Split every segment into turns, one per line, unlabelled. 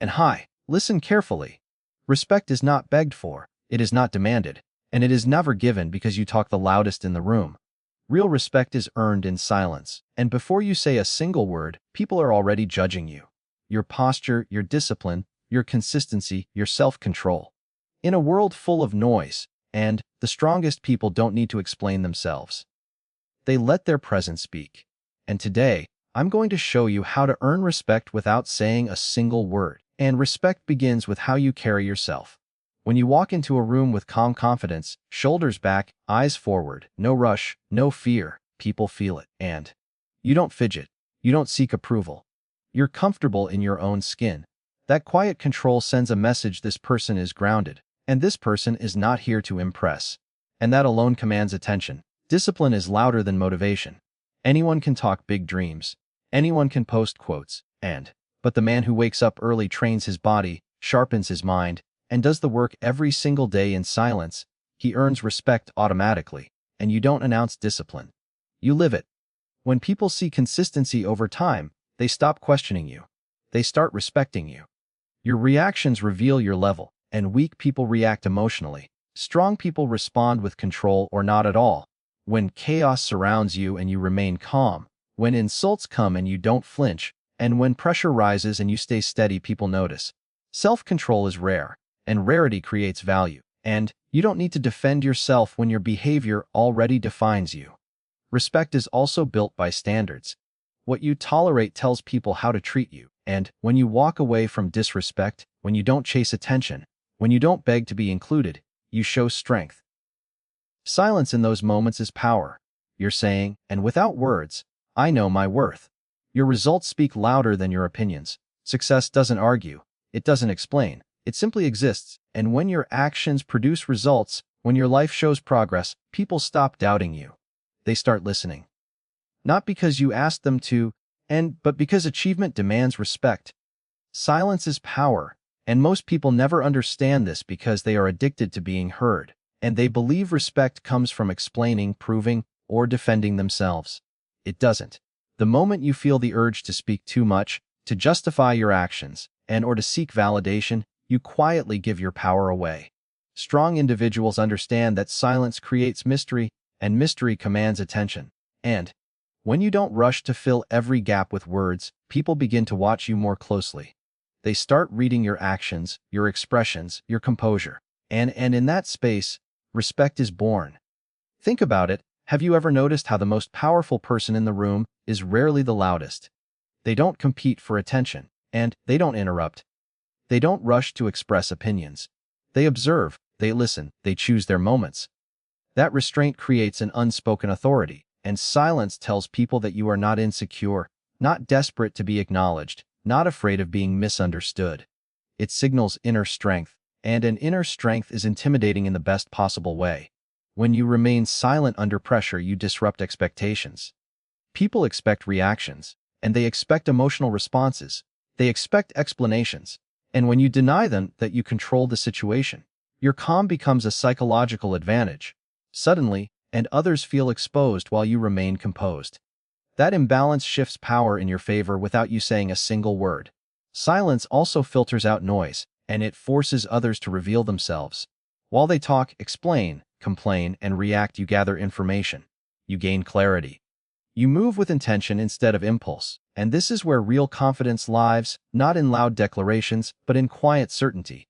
And hi, listen carefully. Respect is not begged for, it is not demanded, and it is never given because you talk the loudest in the room. Real respect is earned in silence, and before you say a single word, people are already judging you. Your posture, your discipline, your consistency, your self-control. In a world full of noise, and the strongest people don't need to explain themselves. They let their presence speak. And today, I'm going to show you how to earn respect without saying a single word. And respect begins with how you carry yourself. When you walk into a room with calm confidence, shoulders back, eyes forward, no rush, no fear, people feel it. And you don't fidget. You don't seek approval. You're comfortable in your own skin. That quiet control sends a message: this person is grounded, and this person is not here to impress. And that alone commands attention. Discipline is louder than motivation. Anyone can talk big dreams. Anyone can post quotes. But the man who wakes up early, trains his body, sharpens his mind, and does the work every single day in silence, he earns respect automatically. And you don't announce discipline. You live it. When people see consistency over time, they stop questioning you. They start respecting you. Your reactions reveal your level, and weak people react emotionally. Strong people respond with control or not at all. When chaos surrounds you and you remain calm, when insults come and you don't flinch, and when pressure rises and you stay steady, people notice. Self-control is rare, and rarity creates value. And you don't need to defend yourself when your behavior already defines you. Respect is also built by standards. What you tolerate tells people how to treat you. And when you walk away from disrespect, when you don't chase attention, when you don't beg to be included, you show strength. Silence in those moments is power. You're saying, and without words, I know my worth. Your results speak louder than your opinions. Success doesn't argue. It doesn't explain. It simply exists. And when your actions produce results, when your life shows progress, people stop doubting you. They start listening. Not because you asked them to, but because achievement demands respect. Silence is power, and most people never understand this because they are addicted to being heard, and they believe respect comes from explaining, proving, or defending themselves. It doesn't. The moment you feel the urge to speak too much, to justify your actions, or to seek validation, you quietly give your power away. Strong individuals understand that silence creates mystery, and mystery commands attention. And when you don't rush to fill every gap with words, people begin to watch you more closely. They start reading your actions, your expressions, your composure. And in that space, respect is born. Think about it. Have you ever noticed how the most powerful person in the room is rarely the loudest? They don't compete for attention, and they don't interrupt. They don't rush to express opinions. They observe, they listen, they choose their moments. That restraint creates an unspoken authority, and silence tells people that you are not insecure, not desperate to be acknowledged, not afraid of being misunderstood. It signals inner strength, and an inner strength is intimidating in the best possible way. When you remain silent under pressure, you disrupt expectations. People expect reactions, and they expect emotional responses. They expect explanations. And when you deny them, that you control the situation. Your calm becomes a psychological advantage. Suddenly, and others feel exposed while you remain composed. That imbalance shifts power in your favor without you saying a single word. Silence also filters out noise, and it forces others to reveal themselves. While they talk, explain, complain, and react, you gather information. You gain clarity. You move with intention instead of impulse, and this is where real confidence lies, not in loud declarations, but in quiet certainty.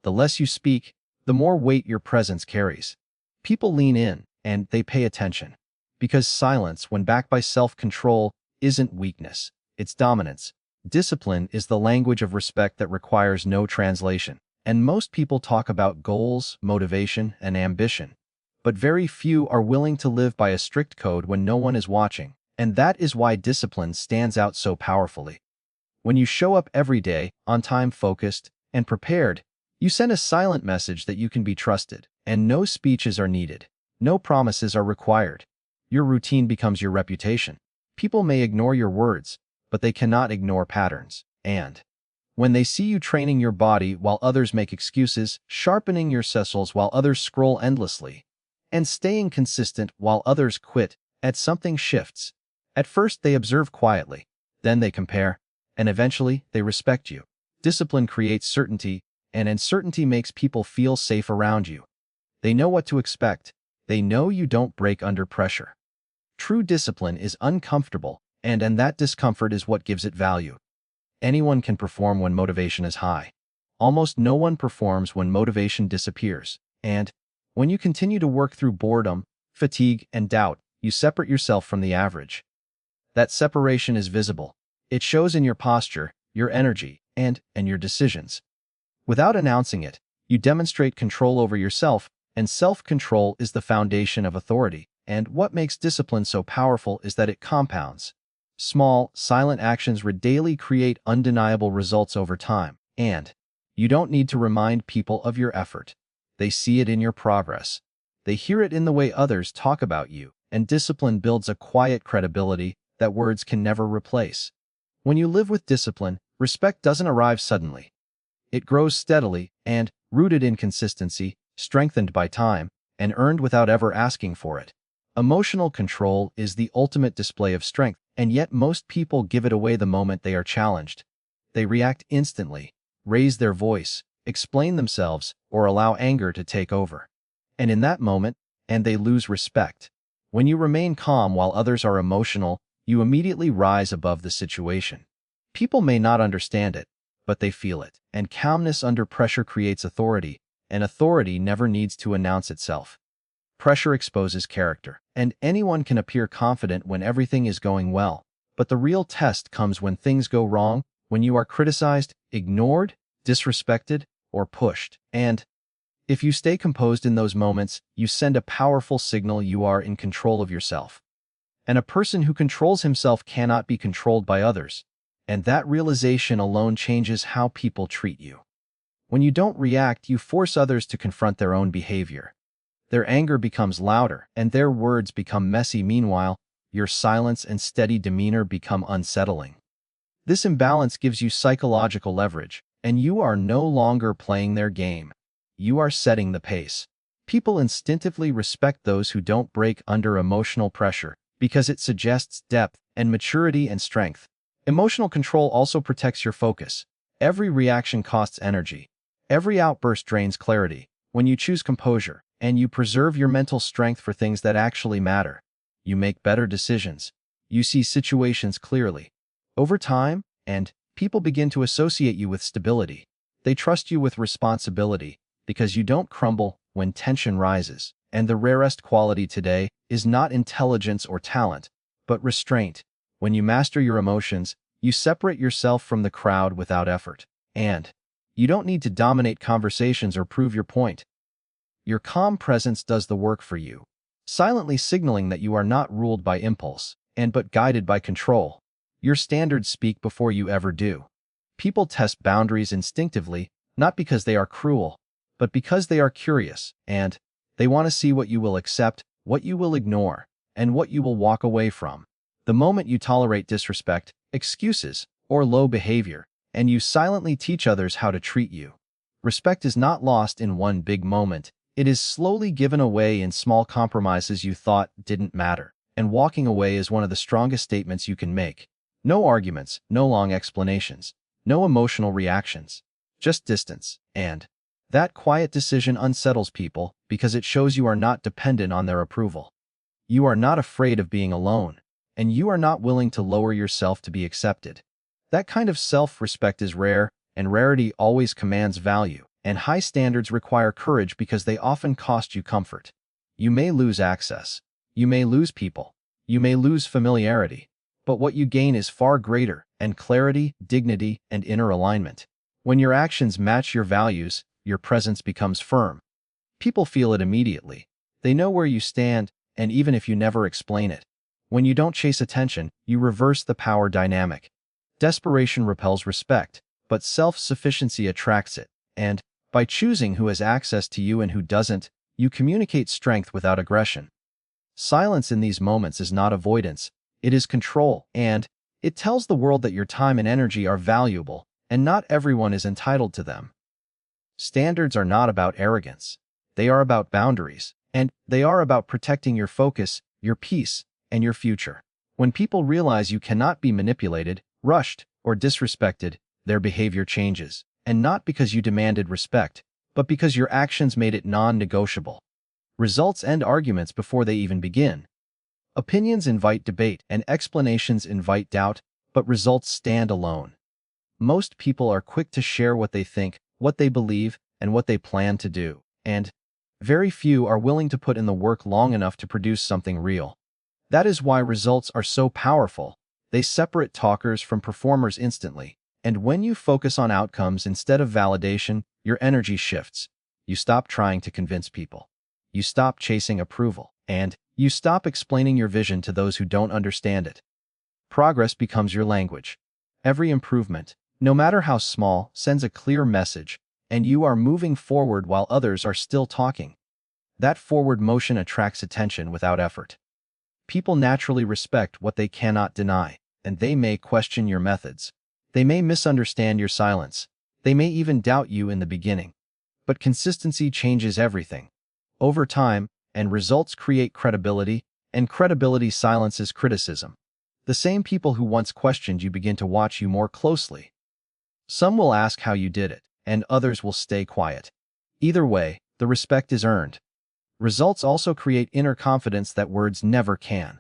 The less you speak, the more weight your presence carries. People lean in, and they pay attention. Because silence, when backed by self-control, isn't weakness, it's dominance. Discipline is the language of respect that requires no translation. And most people talk about goals, motivation, and ambition. But very few are willing to live by a strict code when no one is watching. And that is why discipline stands out so powerfully. When you show up every day, on time, focused, and prepared, you send a silent message that you can be trusted, and no speeches are needed. No promises are required. Your routine becomes your reputation. People may ignore your words, but they cannot ignore patterns. And when they see you training your body while others make excuses, sharpening your muscles while others scroll endlessly, and staying consistent while others quit, something shifts. At first they observe quietly, then they compare, and eventually they respect you. Discipline creates certainty, and uncertainty makes people feel safe around you. They know what to expect. They know you don't break under pressure. True discipline is uncomfortable, and that discomfort is what gives it value. Anyone can perform when motivation is high. Almost no one performs when motivation disappears. And when you continue to work through boredom, fatigue, and doubt, you separate yourself from the average. That separation is visible. It shows in your posture, your energy, and your decisions. Without announcing it, you demonstrate control over yourself, and self-control is the foundation of authority. And what makes discipline so powerful is that it compounds. Small, silent actions daily create undeniable results over time, and you don't need to remind people of your effort. They see it in your progress. They hear it in the way others talk about you, and discipline builds a quiet credibility that words can never replace. When you live with discipline, respect doesn't arrive suddenly. It grows steadily and, rooted in consistency, strengthened by time, and earned without ever asking for it. Emotional control is the ultimate display of strength, and yet most people give it away the moment they are challenged. They react instantly, raise their voice, explain themselves, or allow anger to take over. And in that moment, they lose respect. When you remain calm while others are emotional, you immediately rise above the situation. People may not understand it, but they feel it. And calmness under pressure creates authority, and authority never needs to announce itself. Pressure exposes character, and anyone can appear confident when everything is going well. But the real test comes when things go wrong, when you are criticized, ignored, disrespected, or pushed. And if you stay composed in those moments, you send a powerful signal you are in control of yourself. And a person who controls himself cannot be controlled by others. And that realization alone changes how people treat you. When you don't react, you force others to confront their own behavior. Their anger becomes louder, and their words become messy. Meanwhile, your silence and steady demeanor become unsettling. This imbalance gives you psychological leverage, and you are no longer playing their game. You are setting the pace. People instinctively respect those who don't break under emotional pressure because it suggests depth and maturity and strength. Emotional control also protects your focus. Every reaction costs energy. Every outburst drains clarity. When you choose composure, and you preserve your mental strength for things that actually matter, you make better decisions. You see situations clearly. Over time, people begin to associate you with stability. They trust you with responsibility because you don't crumble when tension rises. And the rarest quality today is not intelligence or talent, but restraint. When you master your emotions, you separate yourself from the crowd without effort. And you don't need to dominate conversations or prove your point. Your calm presence does the work for you, silently signaling that you are not ruled by impulse, but guided by control. Your standards speak before you ever do. People test boundaries instinctively, not because they are cruel, but because they are curious, and they want to see what you will accept, what you will ignore, and what you will walk away from. The moment you tolerate disrespect, excuses, or low behavior, and you silently teach others how to treat you. Respect is not lost in one big moment. It is slowly given away in small compromises you thought didn't matter. And walking away is one of the strongest statements you can make. No arguments, no long explanations, no emotional reactions, just distance. And that quiet decision unsettles people because it shows you are not dependent on their approval. You are not afraid of being alone, and you are not willing to lower yourself to be accepted. That kind of self-respect is rare, and rarity always commands value. And high standards require courage because they often cost you comfort. You may lose access. You may lose people. You may lose familiarity. But what you gain is far greater, and clarity, dignity, and inner alignment. When your actions match your values, your presence becomes firm. People feel it immediately. They know where you stand, and even if you never explain it. When you don't chase attention, you reverse the power dynamic. Desperation repels respect, but self-sufficiency attracts it. And by choosing who has access to you and who doesn't, you communicate strength without aggression. Silence in these moments is not avoidance, it is control, and it tells the world that your time and energy are valuable, and not everyone is entitled to them. Standards are not about arrogance. They are about boundaries, and they are about protecting your focus, your peace, and your future. When people realize you cannot be manipulated, rushed, or disrespected, their behavior changes, and not because you demanded respect, but because your actions made it non-negotiable. Results end arguments before they even begin. Opinions invite debate and explanations invite doubt, but results stand alone. Most people are quick to share what they think, what they believe, and what they plan to do, and very few are willing to put in the work long enough to produce something real. That is why results are so powerful. They separate talkers from performers instantly, and when you focus on outcomes instead of validation, your energy shifts. You stop trying to convince people. You stop chasing approval, and you stop explaining your vision to those who don't understand it. Progress becomes your language. Every improvement, no matter how small, sends a clear message, and you are moving forward while others are still talking. That forward motion attracts attention without effort. People naturally respect what they cannot deny, and they may question your methods. They may misunderstand your silence. They may even doubt you in the beginning. But consistency changes everything. Over time, and results create credibility, and credibility silences criticism. The same people who once questioned you begin to watch you more closely. Some will ask how you did it, and others will stay quiet. Either way, the respect is earned. Results also create inner confidence that words never can.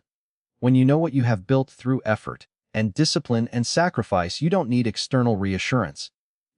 When you know what you have built through effort, and discipline and sacrifice, you don't need external reassurance.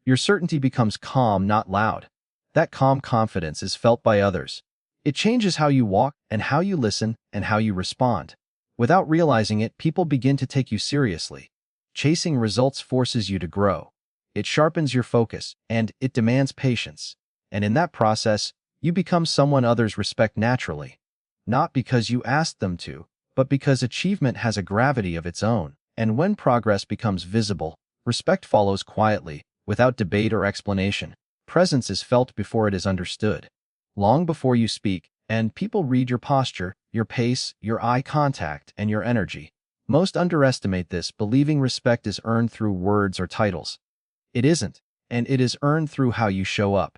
Your certainty becomes calm, not loud. That calm confidence is felt by others. It changes how you walk, and how you listen, and how you respond. Without realizing it, people begin to take you seriously. Chasing results forces you to grow. It sharpens your focus, and it demands patience. And in that process, you become someone others respect naturally. Not because you asked them to, but because achievement has a gravity of its own. And when progress becomes visible, respect follows quietly, without debate or explanation. Presence is felt before it is understood. Long before you speak, and people read your posture, your pace, your eye contact, and your energy. Most underestimate this, believing respect is earned through words or titles. It isn't, and it is earned through how you show up.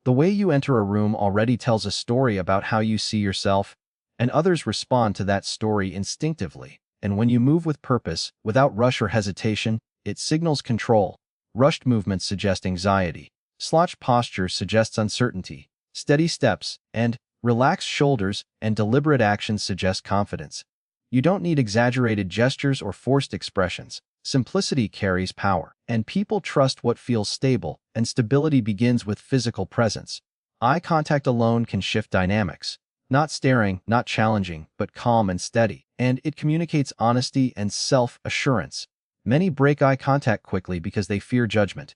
The way you enter a room already tells a story about how you see yourself, and others respond to that story instinctively. And when you move with purpose, without rush or hesitation, it signals control. Rushed movements suggest anxiety. Slouched posture suggests uncertainty. Steady steps, and relaxed shoulders, and deliberate actions suggest confidence. You don't need exaggerated gestures or forced expressions. Simplicity carries power, and people trust what feels stable, and stability begins with physical presence. Eye contact alone can shift dynamics. Not staring, not challenging, but calm and steady, and it communicates honesty and self-assurance. Many break eye contact quickly because they fear judgment.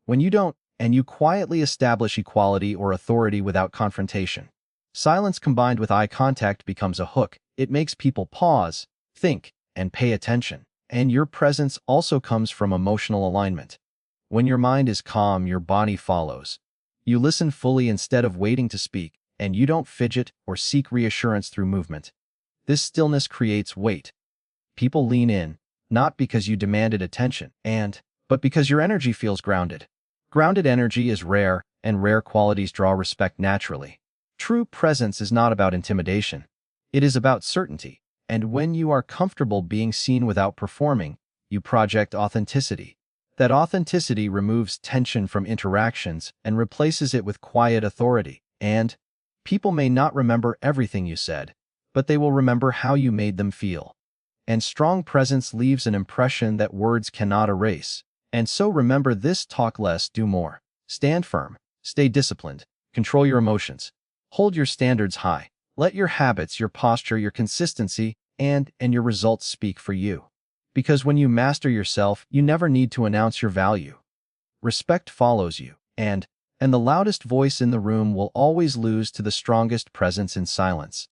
When you don't, and you quietly establish equality or authority without confrontation. Silence combined with eye contact becomes a hook. It makes people pause, think, and pay attention. And your presence also comes from emotional alignment. When your mind is calm, your body follows. You listen fully instead of waiting to speak, and you don't fidget or seek reassurance through movement. This stillness creates weight. People lean in, not because you demanded attention, but because your energy feels grounded. Grounded energy is rare, and rare qualities draw respect naturally. True presence is not about intimidation. It is about certainty. And when you are comfortable being seen without performing, you project authenticity. That authenticity removes tension from interactions and replaces it with quiet authority. And people may not remember everything you said, but they will remember how you made them feel. And strong presence leaves an impression that words cannot erase. And so remember this: talk less, do more. Stand firm, stay disciplined, control your emotions, hold your standards high. Let your habits, your posture, your consistency, and your results speak for you. Because when you master yourself, you never need to announce your value. Respect follows you, and the loudest voice in the room will always lose to the strongest presence in silence.